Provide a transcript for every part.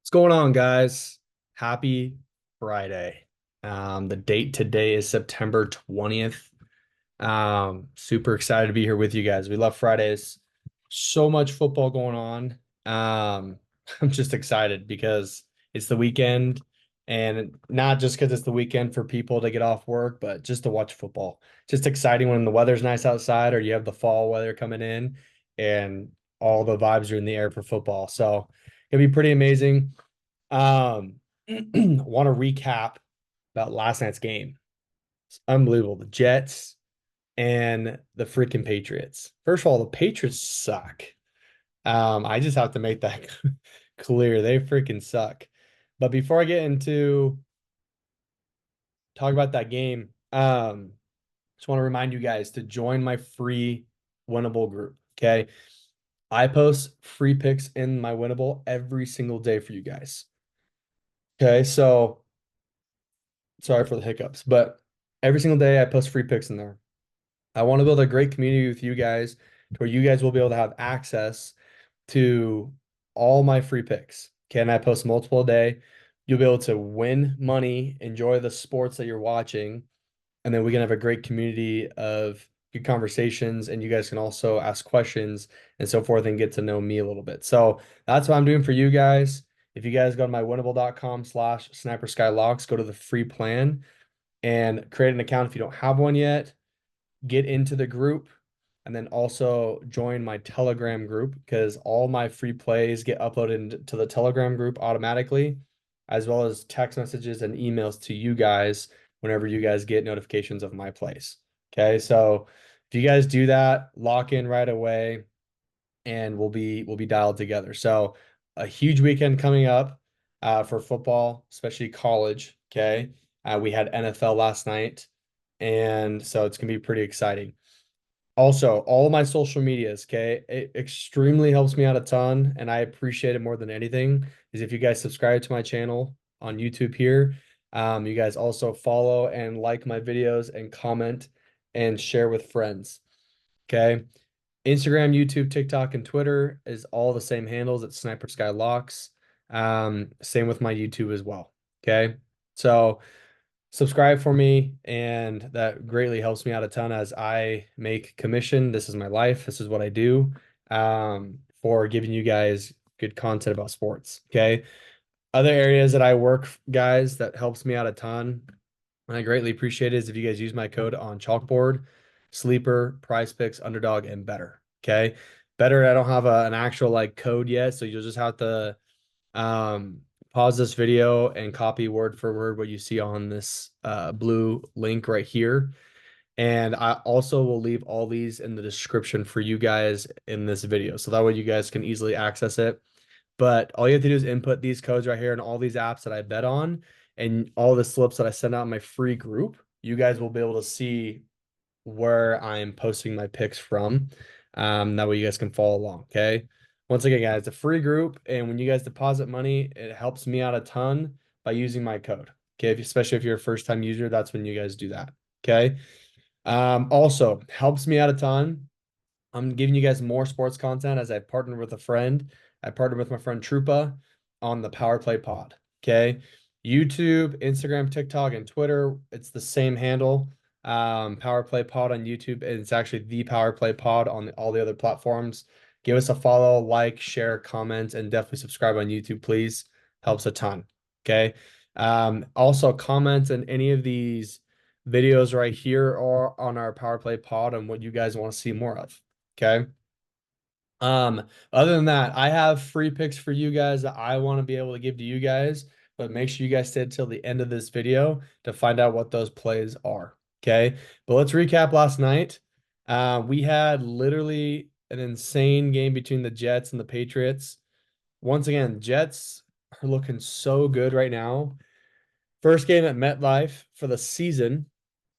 What's going on, guys? Happy Friday. The date today is September 20th. Super excited to be here with you guys. We love Fridays. So much football going on. I'm just excited because it's the weekend, and not just because it's the weekend for people to get off work, but just to watch football. Just exciting when the weather's nice outside or you have the fall weather coming in and all the vibes are in the air for football. So it'll be pretty amazing. Want to recap about last night's game. It's unbelievable. The Jets and the freaking Patriots. First of all, the Patriots suck. I just have to make that clear. They freaking suck. But before I get into talk about that game, just want to remind you guys to join my free winnable group. Okay. I post free picks in my winnable every single day for you guys. Okay, so sorry for the hiccups, but every single day I post free picks in there. I want to build a great community with you guys to where you guys will be able to have access to all my free picks. Okay, and I post multiple a day. You'll be able to win money, enjoy the sports that you're watching, and then we can have a great community of good conversations, and you guys can also ask questions and so forth and get to know me a little bit. So that's what I'm doing for you guys. If you guys go to my winnable.com/sniperskyLocks, go to the free plan and create an account if you don't have one yet, get into the group, and then also join my Telegram group because all my free plays get uploaded to the Telegram group automatically, as well as text messages and emails to you guys whenever you guys get notifications of my plays. Okay, so if you guys do that, lock in right away and we'll be dialed together. So a huge weekend coming up for football, especially college. Okay. We had NFL last night, and so it's gonna be pretty exciting. Also, all of my social medias, okay, it extremely helps me out a ton, and I appreciate it more than anything. Is if you guys subscribe to my channel on YouTube here, you guys also follow and like my videos and comment and share with friends. Okay. Instagram, YouTube, TikTok, and Twitter is all the same handles. It's Sniper Sky Locks. Same with my YouTube as well. Okay. So subscribe for me, and that greatly helps me out a ton as I make commission. This is my life. This is what I do for giving you guys good content about sports. Okay. Other areas that I work, guys, that helps me out a ton, and I greatly appreciate it, is if you guys use my code on Chalkboard, Sleeper, PrizePicks, Underdog, and Betr. Okay. Betr, I don't have an actual like code yet, so you'll just have to um, pause this video and copy word for word what you see on this blue link right here. And I also will leave all these in the description for you guys in this video. So that way you guys can easily access it. But all you have to do is input these codes right here and all these apps that I bet on and all the slips that I send out in my free group. You guys will be able to see where I'm posting my picks from. That way you guys can follow along. Okay. Once again, guys, it's a free group, and when you guys deposit money, it helps me out a ton by using my code. Okay. Especially if you're a first time user, that's when you guys do that. Okay. Also helps me out a ton. I'm giving you guys more sports content as I partnered with a friend. I partnered with my friend Trupa on the Power Play Pod. Okay. YouTube, Instagram, TikTok, and Twitter. It's the same handle. Power Play Pod on YouTube. And it's actually the Power Play Pod on all the other platforms. Give us a follow, like, share, comment, and definitely subscribe on YouTube, please. Helps a ton. Okay. Also comment on any of these videos right here or on our Power Play Pod on what you guys want to see more of. Okay. Other than that, I have free picks for you guys that I want to be able to give to you guys, but make sure you guys stay till the end of this video to find out what those plays are. Okay. But let's recap last night. We had literally an insane game between the Jets and the Patriots. Once again, Jets are looking so good right now. First game at MetLife for the season,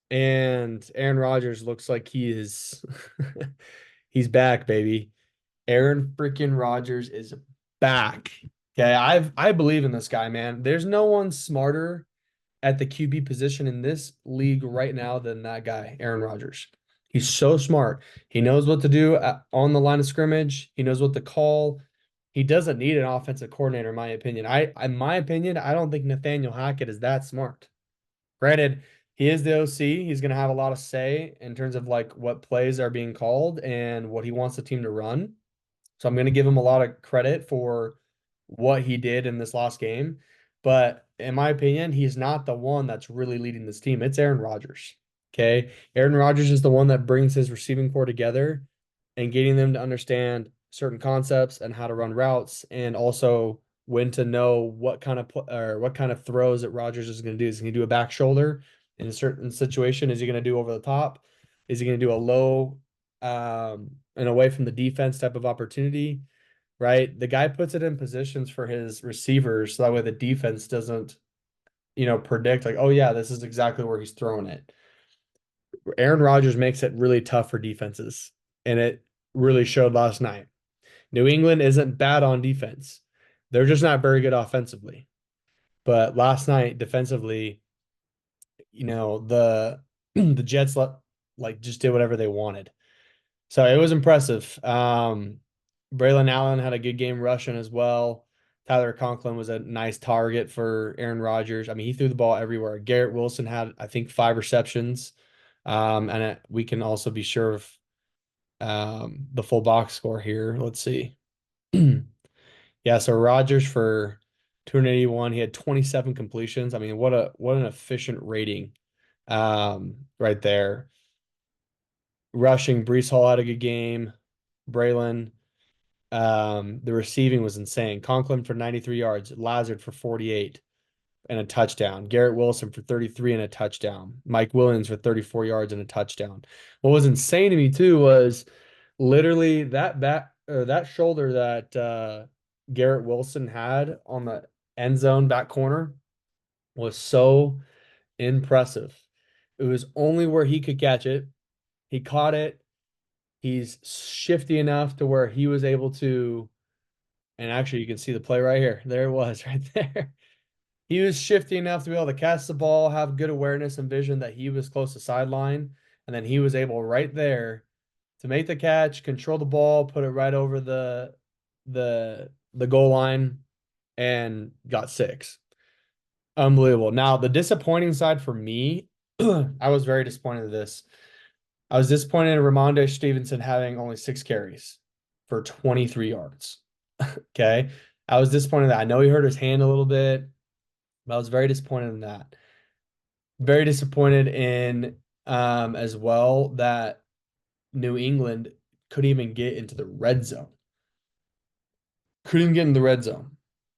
and Aaron Rodgers looks like he is he's back, baby. Aaron freaking Rodgers is back. Okay, I believe in this guy, man. There's no one smarter at the QB position in this league right now than that guy, Aaron Rodgers. He's so smart. He knows what to do on the line of scrimmage. He knows what to call. he doesn't need an offensive coordinator, in my opinion. In my opinion, I don't think Nathaniel Hackett is that smart. Granted, he is the OC. He's going to have a lot of say in terms of like what plays are being called and what he wants the team to run. So I'm going to give him a lot of credit for what he did in this last game. But in my opinion, he's not the one that's really leading this team. It's Aaron Rodgers. Okay. Aaron Rodgers is the one that brings his receiving core together and getting them to understand certain concepts and how to run routes and also when to know what kind of or what kind of throws that Rodgers is going to do. Is he going to do a back shoulder in a certain situation? Is he going to do over the top? Is he going to do a low and away from the defense type of opportunity? Right? The guy puts it in positions for his receivers so that way the defense doesn't, predict like, oh yeah, this is exactly where he's throwing it. Aaron Rodgers makes it really tough for defenses, and it really showed last night. New England isn't bad on defense. They're just not very good offensively. But last night, defensively, the the Jets like just did whatever they wanted. So it was impressive. Braylon Allen had a good game rushing as well. Tyler Conklin was a nice target for Aaron Rodgers. I mean, he threw the ball everywhere. Garrett Wilson had, I think, 5 receptions. We can also be sure of the full box score here. Let's see. Yeah, so Rodgers for 281, he had 27 completions. I mean, what an efficient rating right there. Rushing, Brees Hall had a good game. Braylon. The receiving was insane. Conklin for 93 yards, Lazard for 48 and a touchdown. Garrett Wilson for 33 and a touchdown. Mike Williams for 34 yards and a touchdown. What was insane to me too was literally that back or that shoulder that Garrett Wilson had on the end zone back corner was so impressive. It was only where he could catch it. He caught it. He's shifty enough to where he was able to, and actually you can see the play right here. There it was right there. He was shifty enough to be able to catch the ball, have good awareness and vision that he was close to sideline, and then he was able right there to make the catch, control the ball, put it right over the goal line, and got 6. Unbelievable. Now, the disappointing side for me, I was very disappointed in this. I was disappointed in Ramondre Stevenson having only 6 carries for 23 yards. Okay. I was disappointed that I know he hurt his hand a little bit, but I was very disappointed in that. Very disappointed in as well that New England couldn't even get into the red zone. Couldn't even get in the red zone.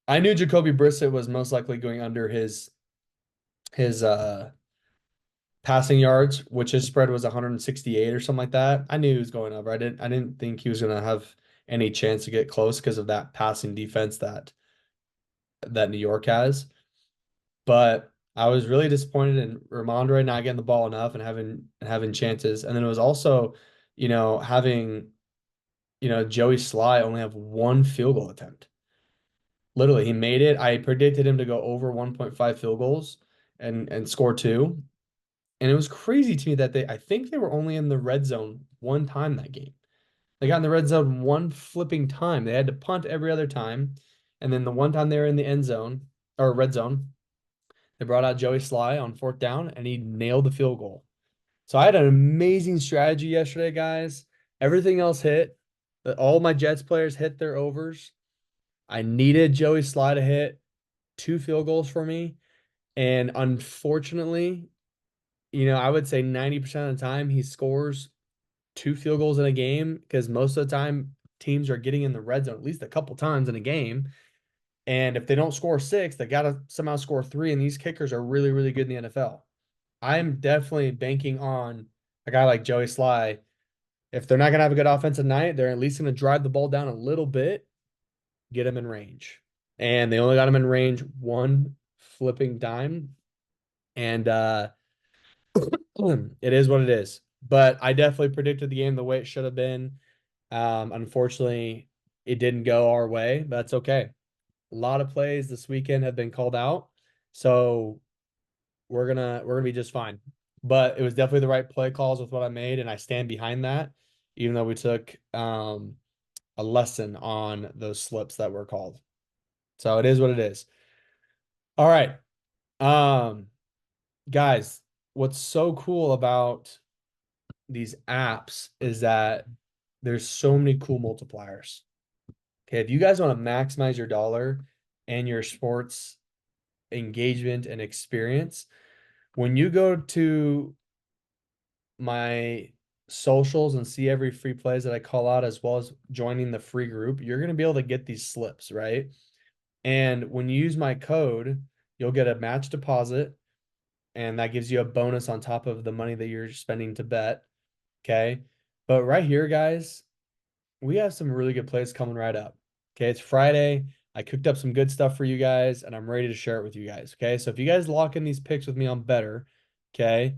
I knew Jacoby Brissett was most likely going under his passing yards, which his spread was 168 or something like that. I knew he was going over. I didn't think he was gonna have any chance to get close because of that passing defense that New York has. But I was really disappointed in Ramondre not getting the ball enough and having chances. And then it was also, having, Joey Sly only have 1 field goal attempt. Literally, he made it. I predicted him to go over 1.5 field goals and score 2. And it was crazy to me that I think they were only in the red zone one time that game. They got in the red zone one flipping time. They had to punt every other time. And then the one time they were in the end zone or red zone, they brought out Joey Sly on 4th down and he nailed the field goal. So I had an amazing strategy yesterday, guys. Everything else hit. All my Jets players hit their overs. I needed Joey Sly to hit 2 field goals for me. And unfortunately, I would say 90% of the time he scores 2 field goals in a game because most of the time teams are getting in the red zone at least a couple times in a game. And if they don't score 6, they got to somehow score 3. And these kickers are really, really good in the NFL. I'm definitely banking on a guy like Joey Sly. If they're not going to have a good offensive night, they're at least going to drive the ball down a little bit, get him in range. And they only got him in range one flipping dime. And it is what it is. But I definitely predicted the game the way it should have been. Unfortunately, it didn't go our way. That's okay. A lot of plays this weekend have been called out, so we're gonna be just fine. But it was definitely the right play calls with what I made, and I stand behind that. Even though we took a lesson on those slips that were called. So it is what it is. All right. Guys, what's so cool about these apps is that there's so many cool multipliers. Okay, if you guys want to maximize your dollar and your sports engagement and experience, when you go to my socials and see every free plays that I call out, as well as joining the free group, you're going to be able to get these slips, right? And when you use my code, you'll get a match deposit, and that gives you a bonus on top of the money that you're spending to bet. Okay. But right here, guys, we have some really good plays coming right up. Okay. It's Friday. I cooked up some good stuff for you guys, and I'm ready to share it with you guys. Okay. So if you guys lock in these picks with me on Betr, okay,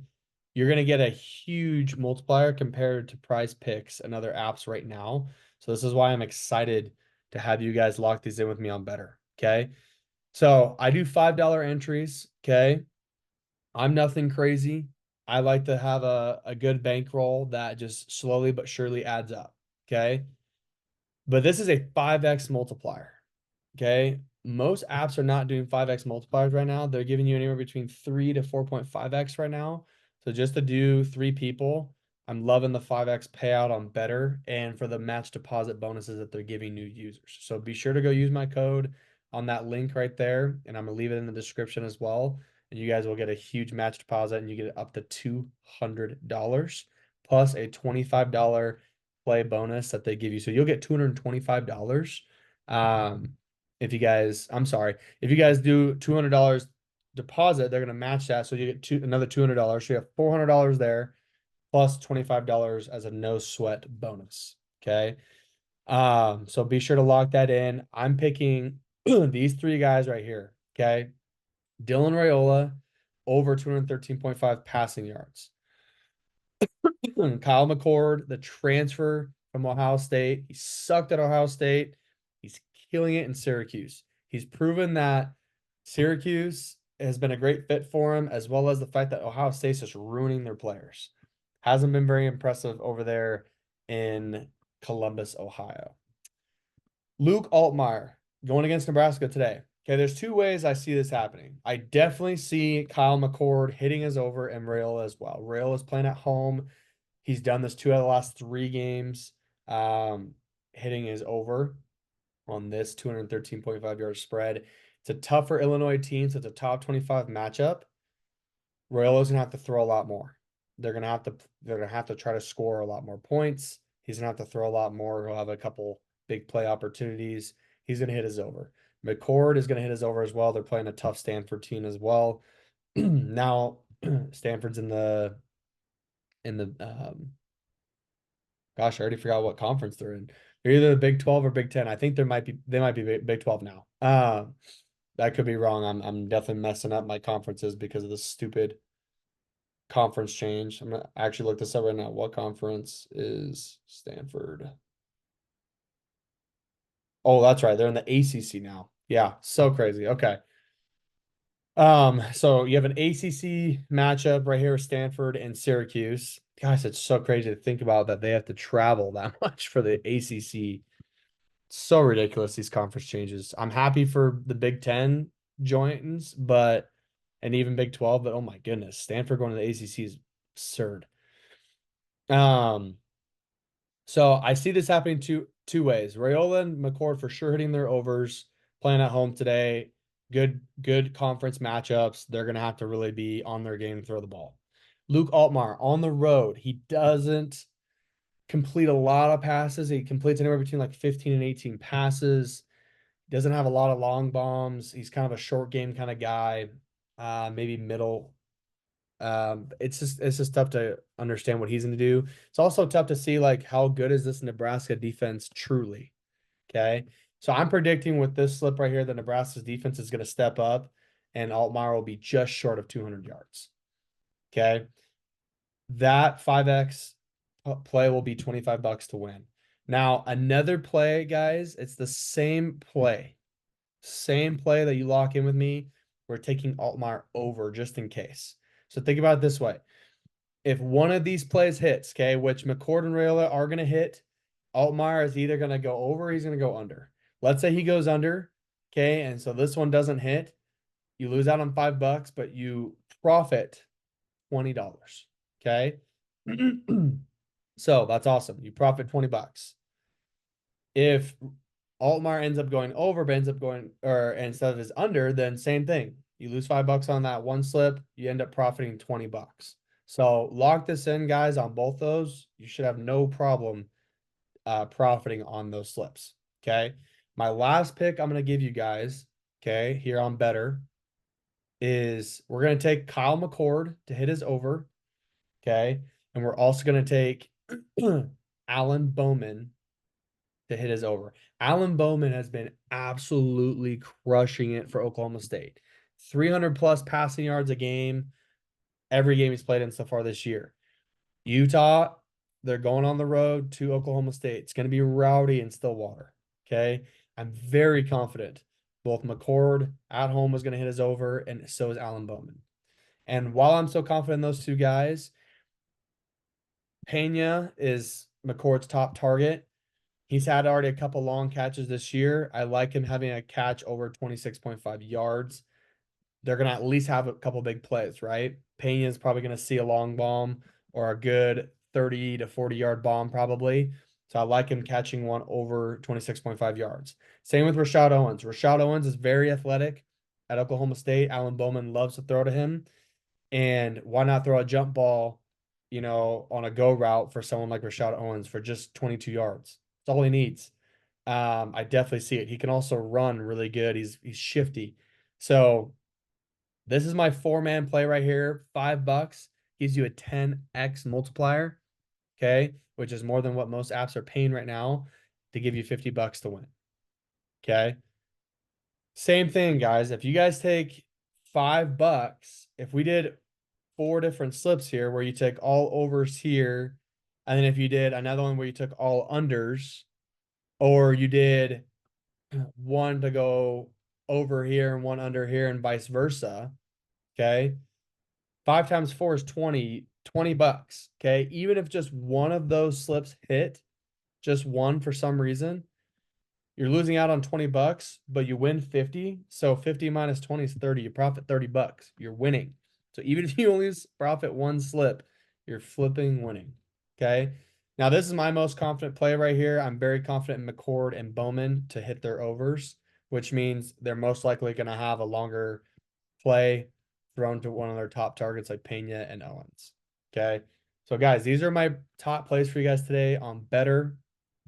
you're going to get a huge multiplier compared to PrizePicks and other apps right now. So this is why I'm excited to have you guys lock these in with me on Betr. Okay. So I do $5 entries. Okay. I'm nothing crazy. I like to have a good bankroll that just slowly but surely adds up. Okay. But this is a 5x multiplier. Okay. Most apps are not doing 5x multipliers right now. They're giving you anywhere between 3 to 4.5x right now. So just to do 3 people, I'm loving the 5x payout on Betr and for the match deposit bonuses that they're giving new users. So be sure to go use my code on that link right there. And I'm going to leave it in the description as well. And you guys will get a huge match deposit, and you get up to $200 plus a $25 play bonus that they give you. So you'll get $225. If you guys, I'm sorry, if you guys do $200 deposit, they're going to match that. So you get another $200. So you have $400 there plus $25 as a no sweat bonus. Okay. So be sure to lock that in. I'm picking these 3 guys right here. Okay. Dylan Raiola over 213.5 passing yards. Kyle McCord, the transfer from Ohio State. He sucked at Ohio State. He's killing it in Syracuse. He's proven that Syracuse has been a great fit for him, as well as the fact that Ohio State's just ruining their players. Hasn't been very impressive over there in Columbus, Ohio. Luke Altmaier going against Nebraska today. Okay, there's 2 ways I see this happening. I definitely see Kyle McCord hitting his over and Raiola as well. Raiola is playing at home. He's done this 2 out of the last 3 games, hitting his over on this 213.5 yard spread. It's a tougher Illinois team, so it's a top 25 matchup. Royalo's gonna have to throw a lot more. They're gonna have to try to score a lot more points. He's gonna have to throw a lot more. He'll have a couple big play opportunities. He's gonna hit his over. McCord is gonna hit his over as well. They're playing a tough Stanford team as well. Now Stanford's in the gosh, I already forgot what conference they're in. They're either the Big 12 or Big 10. I think they might be Big 12 now. That could be wrong. I'm definitely messing up my conferences because of the stupid conference change. I'm gonna actually look this up right now. What conference is Stanford? Oh, that's right. They're in the ACC now. Yeah, so crazy. Okay. So you have an ACC matchup right here with Stanford and Syracuse. Gosh, it's so crazy to think about that they have to travel that much for the ACC. So ridiculous, these conference changes. I'm happy for the Big 10 joins, but and even Big 12, but oh my goodness, Stanford going to the ACC is absurd. So I see this happening two ways. Raiola and McCord for sure hitting their overs, playing at home today. Good conference matchups. They're gonna have to really be on their game to throw the ball. Luke Altmaier on the road. He doesn't complete a lot of passes. He completes anywhere between like 15 and 18 passes. Doesn't have a lot of long bombs. He's kind of a short game kind of guy. Maybe middle. It's just tough to understand what he's going to do. It's also tough to see like how good is this Nebraska defense truly. Okay, so I'm predicting with this slip right here that Nebraska's defense is going to step up, and Altmaier will be just short of 200 yards. Okay, that 5x play will be $25 to win. Now another play, guys. It's the same play that you lock in with me. We're taking Altmaier over just in case. So think about it this way. If one of these plays hits, okay, which McCord and Raiola are going to hit, Altmaier is either going to go over or he's going to go under. Let's say he goes under. Okay. And so this one doesn't hit. You lose out on $5, but you profit $20. Okay. So that's awesome. You profit $20. If Altmaier ends up going over, but ends up going, or instead of his under, then same thing. You lose $5 on that one slip, you end up profiting $20. So lock this in, guys, on both those. You should have no problem profiting on those slips. Okay. My last pick I'm going to give you guys, okay, here on Betr is we're going to take Kyle McCord to hit his over. Okay. And we're also going to take Alan Bowman to hit his over. Alan Bowman has been absolutely crushing it for Oklahoma State. 300 plus passing yards a game, every game he's played in so far this year. Utah, they're going on the road to Oklahoma State. It's going to be rowdy in Stillwater. Okay. I'm very confident both McCord at home was going to hit his over, and so is Alan Bowman. And while I'm so confident in those two guys, Pena is McCord's top target. He's had already a couple long catches this year. I like him having a catch over 26.5 yards. They're going to at least have a couple big plays, right? Pena is probably going to see a long bomb or a good 30 to 40-yard bomb probably. So I like him catching one over 26.5 yards. Same with Rashad Owens. Rashad Owens is very athletic at Oklahoma State. Alan Bowman loves to throw to him. And why not throw a jump ball, on a go route for someone like Rashad Owens for just 22 yards? That's all he needs. I definitely see it. He can also run really good. He's shifty. So this is my 4-man play right here. $5 gives you a 10x multiplier. Okay. Which is more than what most apps are paying right now to give you $50 to win. Okay. Same thing, guys. If you guys take $5, if we did 4 different slips here where you take all overs here, and then if you did another one where you took all unders, or you did one to go over here and one under here and vice versa. Okay. 5 times 4 is 20 bucks. Okay. Even if just one of those slips hit, just one for some reason, you're losing out on 20 bucks, but you win 50. So 50 minus 20 is 30. You profit 30 bucks. You're winning. So even if you only profit one slip, you're flipping winning. Okay. Now, this is my most confident play right here. I'm very confident in McCord and Bowman to hit their overs, which means they're most likely going to have a longer play thrown to one of their top targets like Pena and Owens. Okay. So, guys, these are my top plays for you guys today on Betr.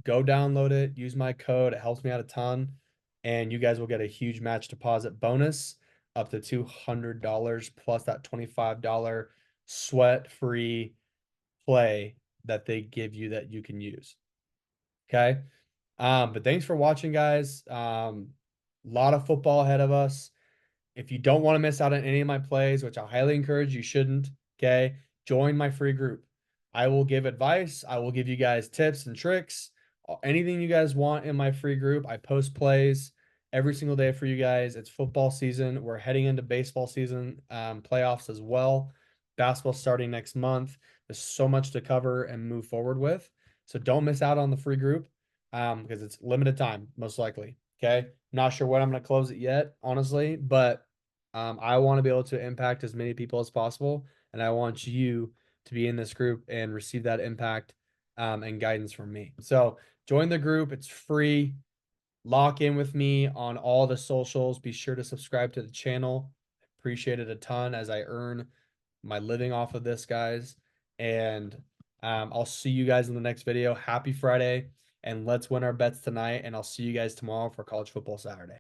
Go download it. Use my code. It helps me out a ton. And you guys will get a huge match deposit bonus up to $200 plus that $25 sweat-free play that they give you that you can use. Okay. But thanks for watching, guys. A lot of football ahead of us. If you don't want to miss out on any of my plays, which I highly encourage, you shouldn't, okay, join my free group. I will give advice. I will give you guys tips and tricks. Anything you guys want in my free group. I post plays every single day for you guys. It's football season. We're heading into baseball season, playoffs as well. Basketball starting next month. There's so much to cover and move forward with. So don't miss out on the free group because it's limited time, most likely. Okay. Not sure when I'm going to close it yet, honestly, but I want to be able to impact as many people as possible. And I want you to be in this group and receive that impact and guidance from me. So join the group. It's free. Lock in with me on all the socials. Be sure to subscribe to the channel. Appreciate it a ton as I earn my living off of this, guys. And I'll see you guys in the next video. Happy Friday. And let's win our bets tonight. And I'll see you guys tomorrow for College Football Saturday.